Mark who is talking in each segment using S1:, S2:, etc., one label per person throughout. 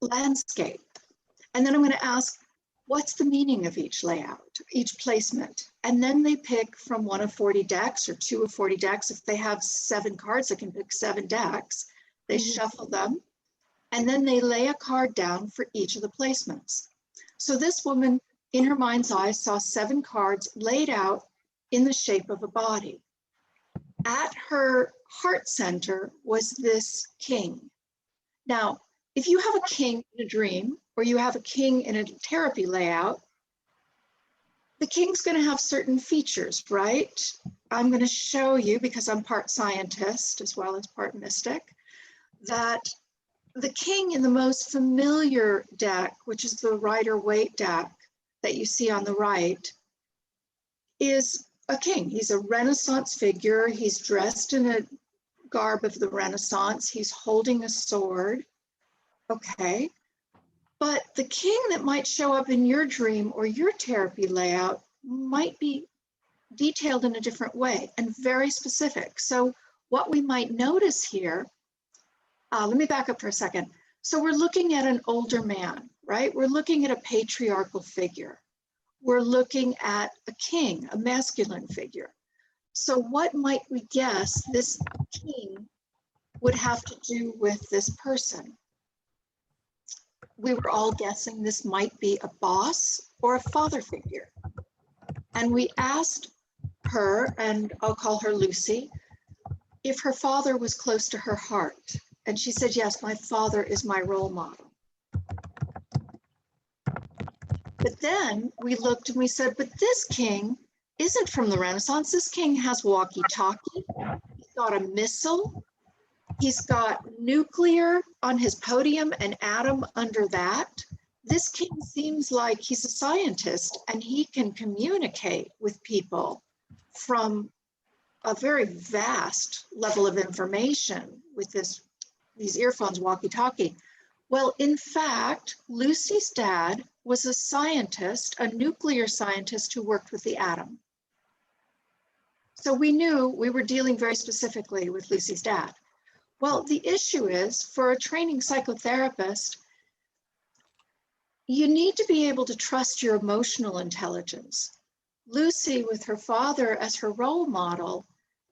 S1: landscape. And then I'm going to ask, what's the meaning of each layout, each placement? And then they pick from one of 40 decks or two of 40 decks. If they have 7 cards, they can pick 7 decks. They shuffle them, and then they lay a card down for each of the placements. So this woman, in her mind's eye, saw 7 cards laid out in the shape of a body. At her heart center was this king. Now, if you have a king in a dream, or you have a king in a therapy layout, the king's going to have certain features, right? I'm going to show you, because I'm part scientist as well as part mystic, that the king in the most familiar deck, which is the Rider-Waite deck that you see on the right, is a king. He's a Renaissance figure. He's dressed in a garb of the Renaissance. He's holding a sword. Okay. But the king that might show up in your dream or your therapy layout might be detailed in a different way and very specific. So what we might notice here, let me back up for a second. So we're looking at an older man, right? We're looking at a patriarchal figure. We're looking at a king, a masculine figure. So what might we guess this king would have to do with this person? We were all guessing this might be a boss or a father figure. And we asked her, and I'll call her Lucy, if her father was close to her heart. And she said, yes, my father is my role model. But then we looked and we said, but this king isn't from the Renaissance. This king has walkie-talkie. He's got a missile. He's got nuclear on his podium and atom under that. This king seems like he's a scientist and he can communicate with people from a very vast level of information with these earphones, walkie-talkie. Well, in fact, Lucy's dad was a scientist, a nuclear scientist who worked with the atom. So we knew we were dealing very specifically with Lucy's dad. Well, the issue is, for a training psychotherapist, you need to be able to trust your emotional intelligence. Lucy, with her father as her role model,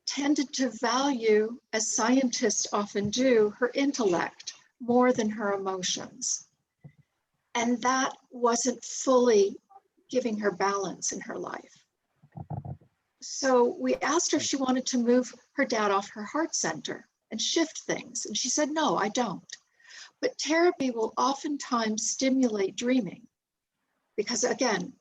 S1: tended to value, as scientists often do, her intellect more than her emotions. And that wasn't fully giving her balance in her life. So we asked her if she wanted to move her dad off her heart center and shift things. And she said, no, I don't. But therapy will oftentimes stimulate dreaming because, again,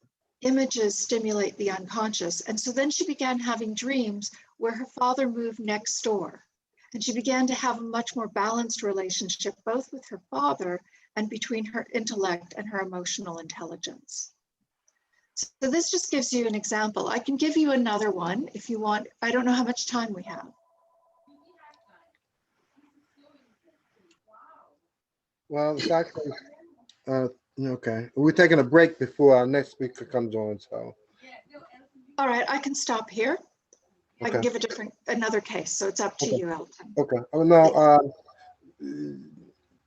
S1: images stimulate the unconscious. And so then she began having dreams where her father moved next door. And she began to have a much more balanced relationship, both with her father and between her intellect and her emotional intelligence. So this just gives you an example. I can give you another one if you want. I don't know how much time we have.
S2: Well, it's actually, okay. We're taking a break before our next speaker comes on, so.
S1: All right, I can stop here. Okay. I can give another case, so it's up to you, Elton.
S2: Okay. Oh, no,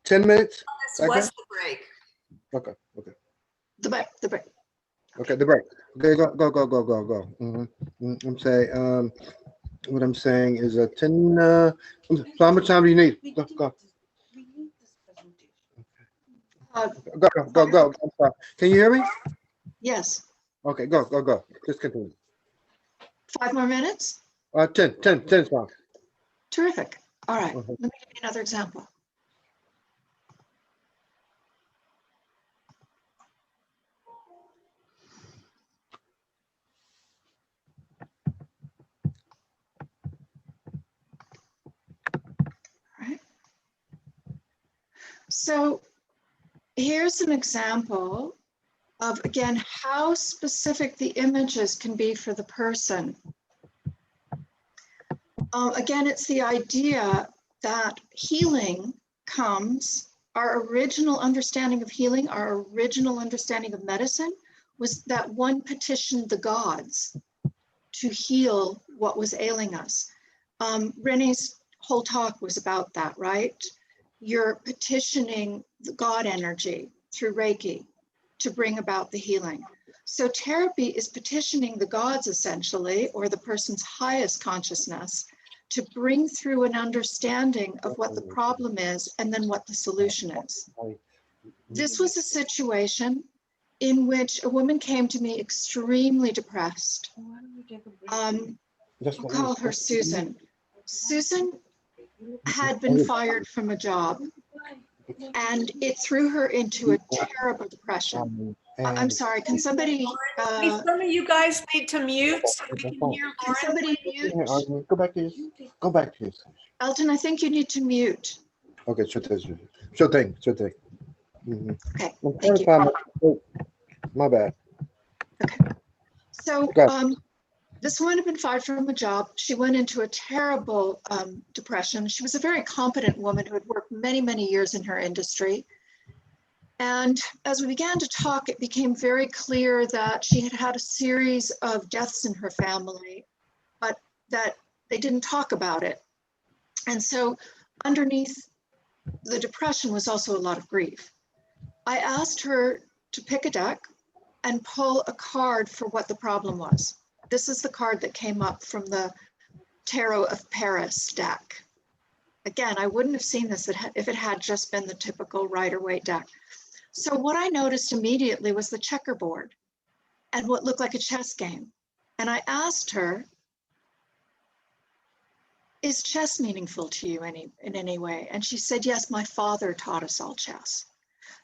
S2: 10 minutes?
S3: What's the break?
S2: Okay, okay.
S1: The break.
S2: Okay, the break. Okay, go. I'm saying, what I'm saying is 10, so how much time do you need? Go. Go. I'm sorry. Can you hear me?
S1: Yes.
S2: Okay, go. Just continue.
S1: 5 more minutes?
S2: 10 is fine.
S1: Terrific. All right, Let me give you another example. All right. So here's an example of, again, how specific the images can be for the person. Again, it's the idea that healing comes, our original understanding of healing, our original understanding of medicine was that one petitioned the gods to heal what was ailing us. Renee's whole talk was about that, right? you're petitioning the God energy through Reiki to bring about the healing. So Tarotpy is petitioning the gods essentially, or the person's highest consciousness, to bring through an understanding of what the problem is and then what the solution is. This was a situation in which a woman came to me extremely depressed. I'll call her Susan. Susan had been fired from a job, and it threw her into a terrible depression. I'm sorry, can somebody,
S3: Some of you guys need to mute so we can hear
S1: can somebody mute?
S2: Go back to his.
S1: Elton, I think you need to mute.
S2: Okay, sure thing. Mhm.
S1: Okay,
S2: I'm
S1: thank you.
S2: trying to find oh, my bad.
S1: Okay. So
S2: Okay.
S1: this woman had been fired from a job. She went into a terrible depression. She was a very competent woman who had worked many, many years in her industry. And as we began to talk, it became very clear that she had had a series of deaths in her family, but that they didn't talk about it. And so underneath the depression was also a lot of grief. I asked her to pick a deck and pull a card for what the problem was. This is the card that came up from the Tarot of Paris deck. Again, I wouldn't have seen this if it had just been the typical Rider-Waite deck. So what I noticed immediately was the checkerboard and what looked like a chess game. And I asked her, is chess meaningful to you in any way? And she said, yes, my father taught us all chess.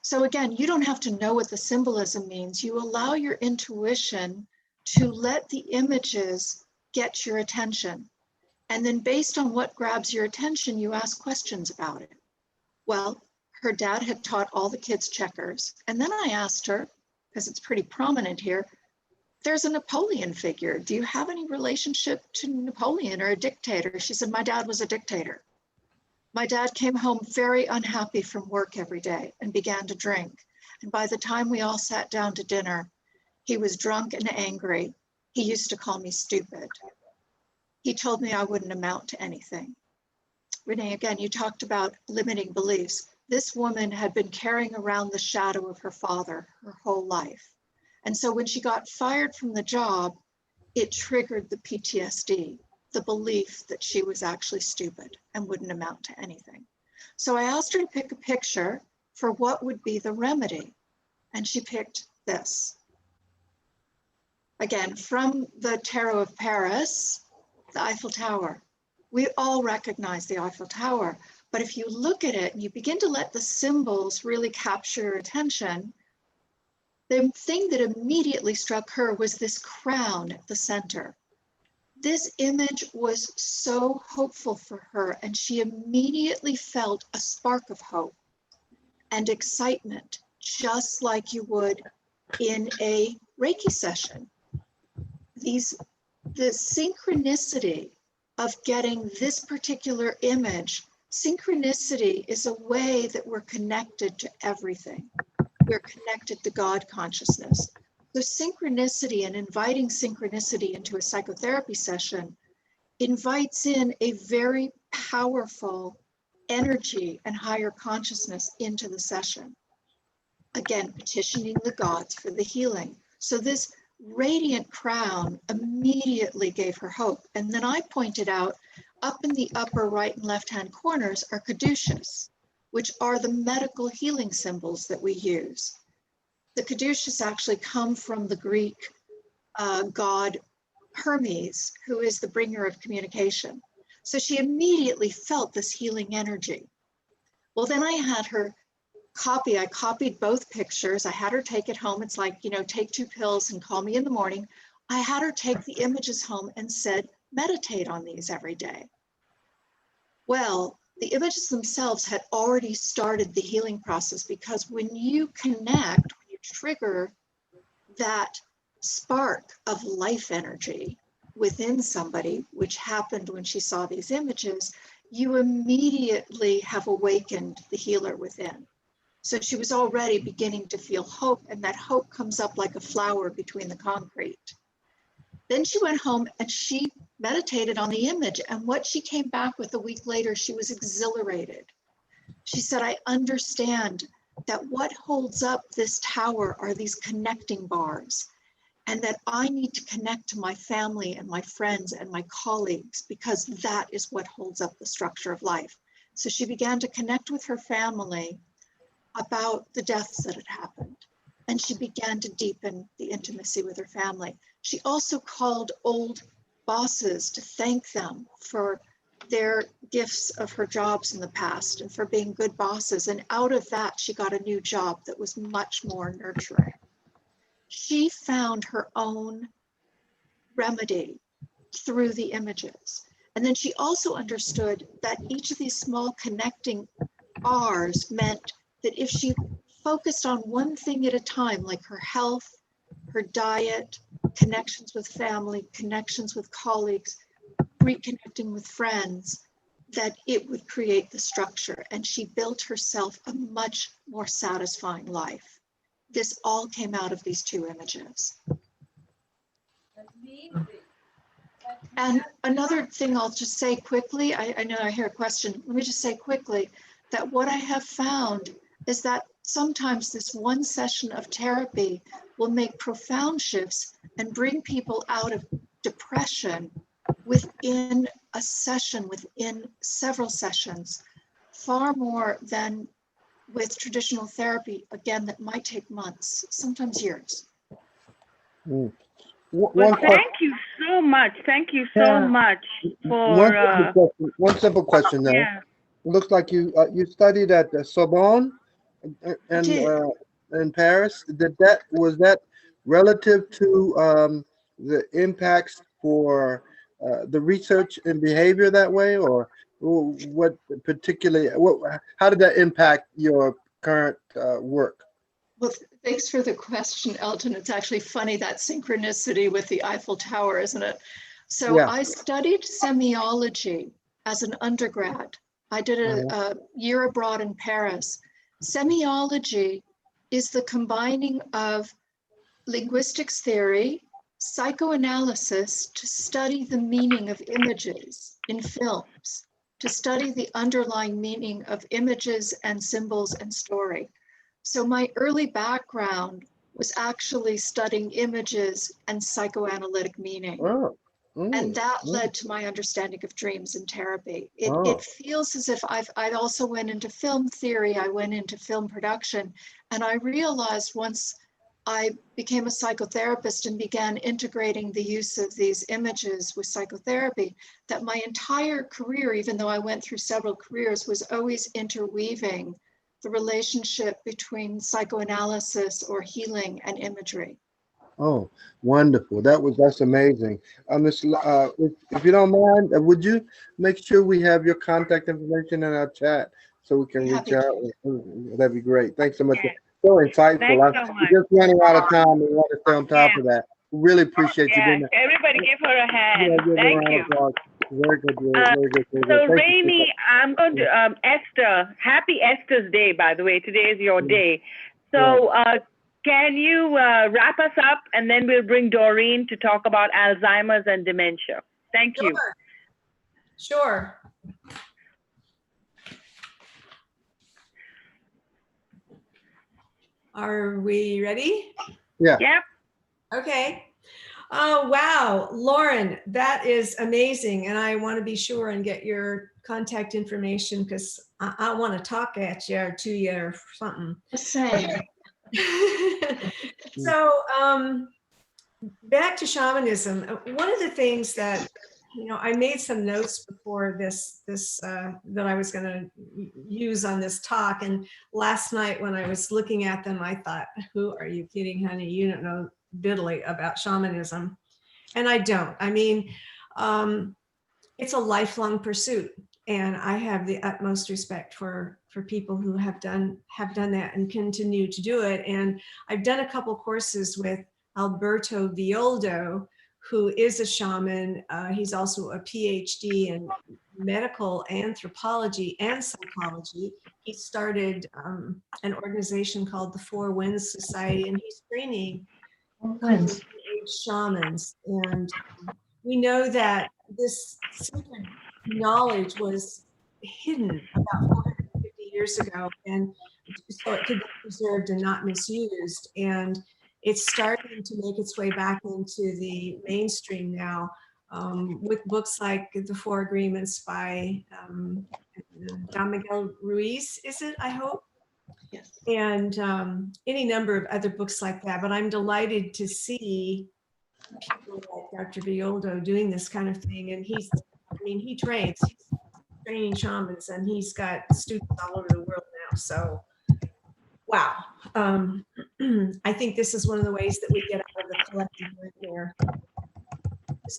S1: So again, you don't have to know what the symbolism means. You allow your intuition to let the images get your attention. And then based on what grabs your attention, you ask questions about it. Well, her dad had taught all the kids checkers. And then I asked her, because it's pretty prominent here, there's a Napoleon figure. Do you have any relationship to Napoleon or a dictator? She said, my dad was a dictator. My dad came home very unhappy from work every day and began to drink. And by the time we all sat down to dinner, he was drunk and angry. He used to call me stupid. He told me I wouldn't amount to anything. Renee, again, you talked about limiting beliefs. This woman had been carrying around the shadow of her father her whole life. And so when she got fired from the job, it triggered the PTSD, the belief that she was actually stupid and wouldn't amount to anything. So I asked her to pick a picture for what would be the remedy. And she picked this. Again, from the Tarot of Paris, the Eiffel Tower. We all recognize the Eiffel Tower, but if you look at it and you begin to let the symbols really capture your attention, the thing that immediately struck her was this crown at the center. This image was so hopeful for her, and she immediately felt a spark of hope and excitement, just like you would in a Reiki session. The synchronicity of getting this particular image, synchronicity is a way that we're connected to everything. We're connected to God consciousness. So synchronicity and inviting synchronicity into a psychotherapy session invites in a very powerful energy and higher consciousness into the session. Again, petitioning the gods for the healing. So this radiant crown immediately gave her hope. And then I pointed out up in the upper right and left-hand corners are caduceus, which are the medical healing symbols that we use. The caduceus actually come from the Greek god Hermes, who is the bringer of communication. So she immediately felt this healing energy. Well, then I had her I copied both pictures. I had her take it home. It's like, take 2 pills and call me in the morning. I had her take the images home and said, meditate on these every day. Well, the images themselves had already started the healing process, because when you connect, when you trigger that spark of life energy within somebody, which happened when she saw these images, you immediately have awakened the healer within. So she was already beginning to feel hope, and that hope comes up like a flower between the concrete. Then she went home and she meditated on the image, and what she came back with a week later, she was exhilarated. She said, I understand that what holds up this tower are these connecting bars, and that I need to connect to my family and my friends and my colleagues, because that is what holds up the structure of life. So she began to connect with her family about the deaths that had happened, and she began to deepen the intimacy with her family. She also called old bosses to thank them for their gifts of her jobs in the past and for being good bosses. And out of that, she got a new job that was much more nurturing. She found her own remedy through the images. And then she also understood that each of these small connecting bars meant that if she focused on one thing at a time, like her health, her diet, connections with family, connections with colleagues, reconnecting with friends, that it would create the structure. And she built herself a much more satisfying life. This all came out of these two images. And another thing I'll just say quickly, I know I hear a question, let me just say quickly that what I have found is that sometimes this one session of therapy will make profound shifts and bring people out of depression within a session, within several sessions, far more than with traditional therapy, again, that might take months, sometimes years.
S2: Mm.
S4: Well, thank you so much. Thank you so much for
S2: one simple question though.
S4: yeah.
S2: It looks like you you studied at the Sorbonne and in Paris. Was that relative to the impacts for the research and behavior that way, or what particularly? How did that impact your current work?
S1: Well, thanks for the question, Elton. It's actually funny, that synchronicity with the Eiffel Tower, isn't it? So yeah. I studied semiology as an undergrad. I did a year abroad in Paris. Semiology is the combining of linguistics theory, psychoanalysis to study the meaning of images in films, to study the underlying meaning of images and symbols and story. So my early background was actually studying images and psychoanalytic meaning. And that led to my understanding of dreams and therapy. It feels as if I also went into film theory, I went into film production, and I realized once I became a psychotherapist and began integrating the use of these images with psychotherapy, that my entire career, even though I went through several careers, was always interweaving the relationship between psychoanalysis or healing and imagery.
S2: Oh, wonderful. That's amazing. If you don't mind, would you make sure we have your contact information in our chat so we can reach out? That'd be great. Thanks so much.
S4: Yeah.
S2: So insightful.
S4: Thanks so much.
S2: We're just running out of time. We want to stay on top of that. We really appreciate you doing that.
S4: Everybody give her a hand. Thank you.
S2: Very good. Very good.
S4: So Rainey, I'm going to, Esther, happy Esther's Day, by the way. Today is your day. So can you wrap us up, and then we'll bring Doreen to talk about Alzheimer's and dementia. Thank you.
S3: Sure. Are we ready?
S2: Yeah.
S4: Yep.
S3: Okay. Oh, wow. Lauren, that is amazing. And I want to be sure and get your contact information because I want to talk at you or to you or something.
S1: Same.
S3: So back to shamanism. One of the things that, I made some notes before this that I was going to use on this talk. And last night when I was looking at them, I thought, who are you kidding, honey? You don't know diddly about shamanism. And I don't. I mean, it's a lifelong pursuit. And I have the utmost respect for people who have done that and continue to do it. And I've done a couple courses with Alberto Violdo, who is a shaman. He's also a PhD in medical anthropology and psychology. He started an organization called the Four Winds Society, and he's training shamans. And we know that this sacred knowledge was hidden about 450 years ago, and so it could be preserved and not misused. And it's starting to make its way back into the mainstream now, with books like The Four Agreements by Don Miguel Ruiz, is it, I hope?
S1: Yes.
S3: And any number of other books like that. But I'm delighted to see people like Dr. Violdo doing this kind of thing. And he's training shamans, and he's got students all over the world now. So, wow. I think this is one of the ways that we get out of the collective nightmare.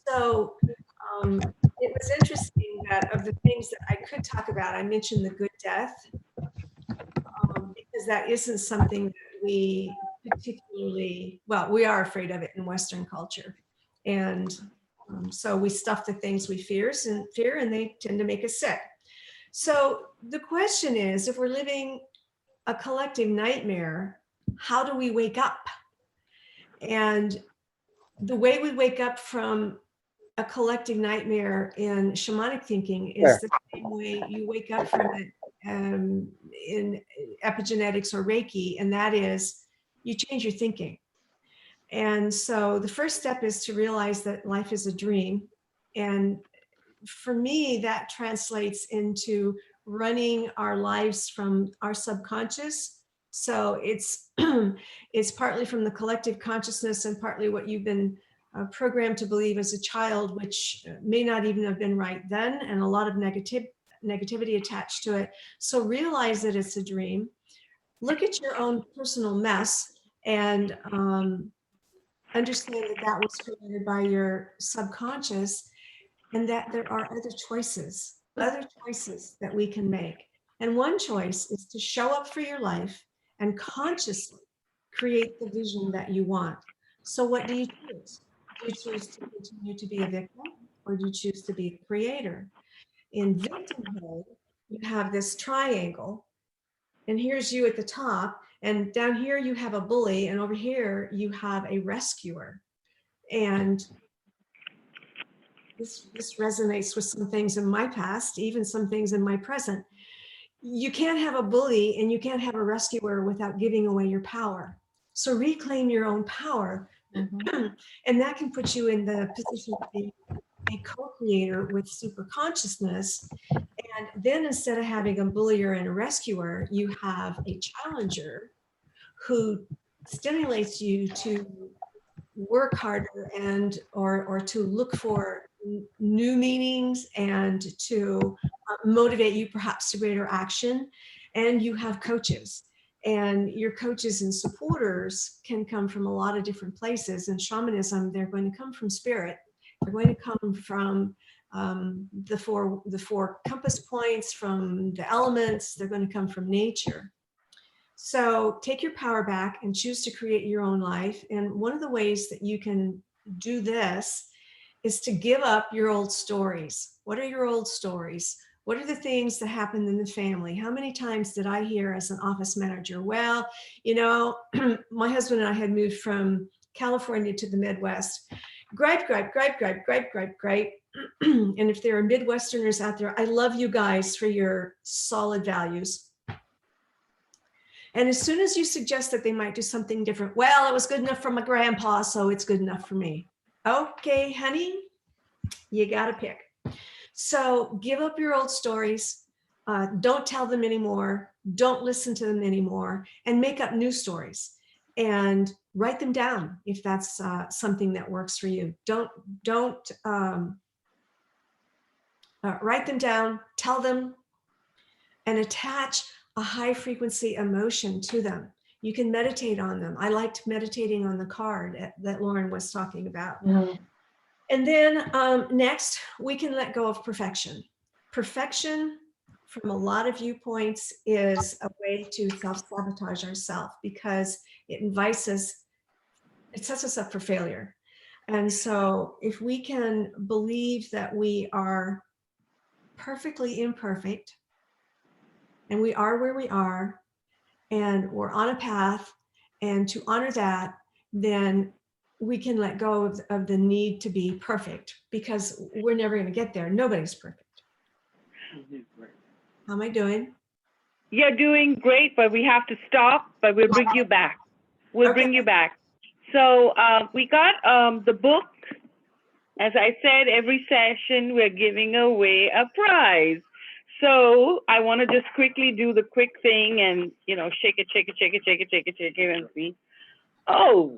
S3: So it was interesting that of the things that I could talk about, I mentioned the good death, because that isn't something that we particularly, well, we are afraid of it in Western culture. And so we stuff the things we fear, and they tend to make us sick. So the question is, if we're living a collective nightmare, how do we wake up? And the way we wake up from a collective nightmare in shamanic thinking is the same way you wake up from it in epigenetics or Reiki, and that is you change your thinking. And so the first step is to realize that life is a dream. And for me, that translates into running our lives from our subconscious. So it's it's partly from the collective consciousness and partly what you've been programmed to believe as a child, which may not even have been right then, and a lot of negativity attached to it. So realize that it's a dream. Look at your own personal mess and understand that that was created by your subconscious, and that there are other choices that we can make. And one choice is to show up for your life and consciously create the vision that you want. So what do you choose? Do you choose to continue to be a victim, or do you choose to be a creator? In victimhood, you have this triangle, and here's you at the top, and down here you have a bully, and over here you have a rescuer. And this resonates with some things in my past, even some things in my present. You can't have a bully and you can't have a rescuer without giving away your power. So reclaim your own power. And that can put you in the position to be a co-creator with super consciousness. And then instead of having a bullier and a rescuer, you have a challenger who stimulates you to work harder and or to look for new meanings and to motivate you perhaps to greater action. And you have coaches, and your coaches and supporters can come from a lot of different places. In shamanism, they're going to come from spirit. They're going to come from the four compass points, from the elements. They're going to come from nature. So take your power back and choose to create your own life. And one of the ways that you can do this is to give up your old stories. What are your old stories? What are the things that happened in the family? How many times did I hear as an office manager, well, you know, my husband and I had moved from California to the Midwest. Gripe, gripe, gripe, gripe, gripe, gripe, gripe. And if there are Midwesterners out there, I love you guys for your solid values. And as soon as you suggest that they might do something different, well, it was good enough for my grandpa, so it's good enough for me. Okay, honey, you got to pick. So give up your old stories. Don't tell them anymore. Don't listen to them anymore, and make up new stories and write them down if that's something that works for you. Don't write them down, tell them, and attach a high frequency emotion to them. You can meditate on them. I liked meditating on the card that Lauren was talking about. Mm-hmm. And then next, we can let go of perfection. Perfection, from a lot of viewpoints, is a way to self-sabotage ourselves, because it invites us, it sets us up for failure. And so if we can believe that we are perfectly imperfect, and we are where we are, and we're on a path, and to honor that, then we can let go of the need to be perfect, because we're never going to get there. Nobody's perfect. How am I doing?
S4: You're doing great, but we have to stop, but we'll bring you back. We'll bring you back. So we got the book. As I said, every session we're giving away a prize. So I want to just quickly do the quick thing and, you know, shake it, and see. Oh,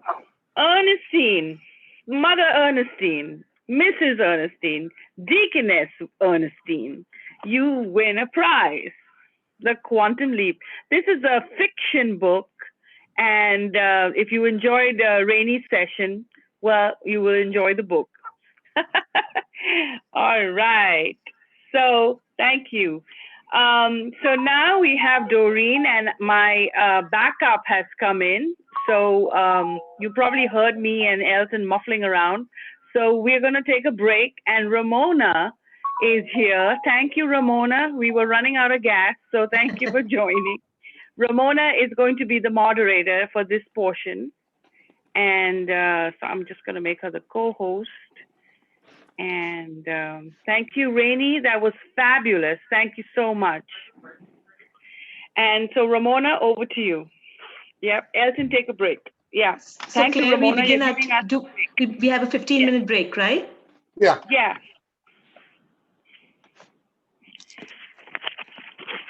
S4: Ernestine, Mother Ernestine, Mrs. Ernestine, Deaconess Ernestine, you win a prize. The Quantum Leap. This is a fiction book. And if you enjoyed Rainey's session, well, you will enjoy the book. All right. So thank you. So now we have Doreen, and my backup has come in. So you probably heard me and Elton muffling around. So we're going to take a break, and Ramona is here. Thank you, Ramona. We were running out of gas, so thank you for joining. Ramona is going to be the moderator for this portion. And so I'm just going to make her the co-host. And thank you, Rainey. That was fabulous. Thank you so much. And so, Ramona, over to you. Yep. Elton, take a break. Yeah.
S5: So
S4: Thank
S5: Claire,
S4: you, Ramona.
S5: we begin we have a 15-minute break, right?
S2: Yeah.
S4: Yeah.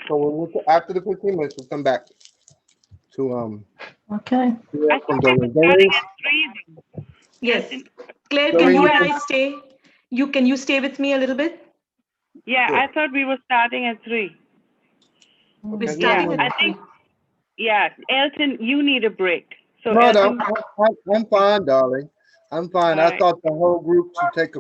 S2: So after the 15 minutes, we'll come back to
S5: Okay.
S4: I thought we were starting at 3.
S5: Yes. Claire,
S2: Doreen,
S5: can you and I stay? Can you stay with me a little bit?
S4: Yeah,
S2: Sure.
S4: I thought we were starting at 3.
S5: We're
S2: Okay.
S5: starting
S4: I
S5: at
S4: think, yeah, Elton, you need a break. So
S2: No,
S4: Elton,
S2: I'm fine, darling. I'm fine.
S4: All
S2: I
S4: right.
S2: thought the whole group should take a